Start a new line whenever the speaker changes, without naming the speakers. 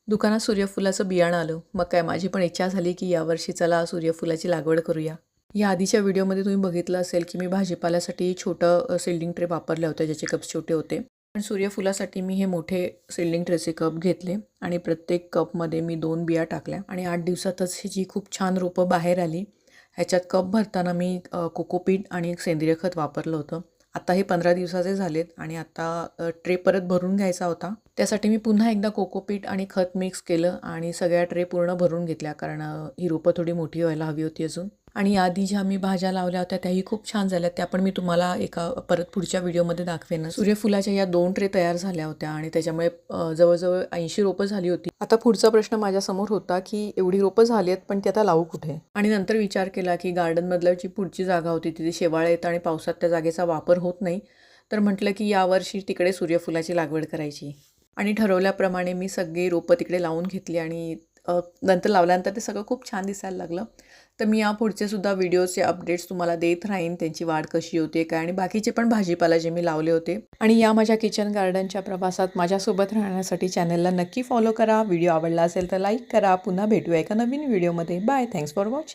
दुकानात सूर्यफुलाचं बियाणं आलं. मग काय माझी पण इच्छा झाली की यावर्षी चला सूर्यफुलाची लागवड करूया. या आधीच्या व्हिडिओमध्ये तुम्ही बघितलं असेल की मी भाजीपाल्यासाठी छोटं सील्डिंग ट्रे वापरले होते, ज्याचे कप्स छोटे होते. पण सूर्यफुलासाठी मी हे मोठे सील्डिंग ट्रेचे कप घेतले आणि प्रत्येक कपमध्ये मी 2 बिया टाकल्या आणि 8 दिवसातच ही जी खूप छान रोपं बाहेर आली. ह्याच्यात कप भरताना मी कोकोपीट आणि एक सेंद्रिय खत वापरलं होतं. आता हे 15 दिवसाचे झालेत आणि आता ट्रे परत भरून घ्यायचा होता. त्यासाठी मी पुन्हा एकदा कोकोपीट आणि खत मिक्स केलं आणि सगळ्या ट्रे पूर्ण भरून घेतल्या, कारण ही रोपं थोडी मोठी व्हायला हवी होती अजून. आणि आधी ज्या मी भाज्या लावल्या होत्या त्याही खूप छान झाल्या. त्या पण मी तुम्हाला एका परत पुढच्या व्हिडिओमध्ये दाखवेन. सूर्यफुलाच्या या 2 ट्रे तयार झाल्या होत्या आणि त्याच्यामुळे जवळजवळ 80 रोपं झाली होती. आता पुढचा प्रश्न माझ्यासमोर होता की एवढी रोपं झाली आहेत, पण ती आता लावू कुठे? आणि नंतर विचार केला की गार्डनमधलं जी पुढची जागा होती तिथे शेवाळं येतं आणि पावसात त्या जागेचा वापर होत नाही. तर म्हटलं की यावर्षी तिकडे सूर्यफुलाची लागवड करायची. आणि ठरवल्याप्रमाणे मी सगळी रोपं तिकडे लावून घेतली आणि नंतर लावल्यानंतर ते सगळं खूप छान दिसायला लागलं. तर मी यापुढचे सुद्धा व्हिडिओचे अपडेट्स तुम्हाला देत राहीन, त्यांची वाढ कशी होते काय, आणि बाकीचे पण भाजीपाला जे मी लावले होते. आणि या माझ्या किचन गार्डनच्या प्रवासात माझ्यासोबत राहण्यासाठी चॅनलला नक्की फॉलो करा. व्हिडिओ आवडला असेल तर लाईक करा. पुन्हा भेटूया एका नवीन व्हिडिओमध्ये. बाय. Thanks for watching.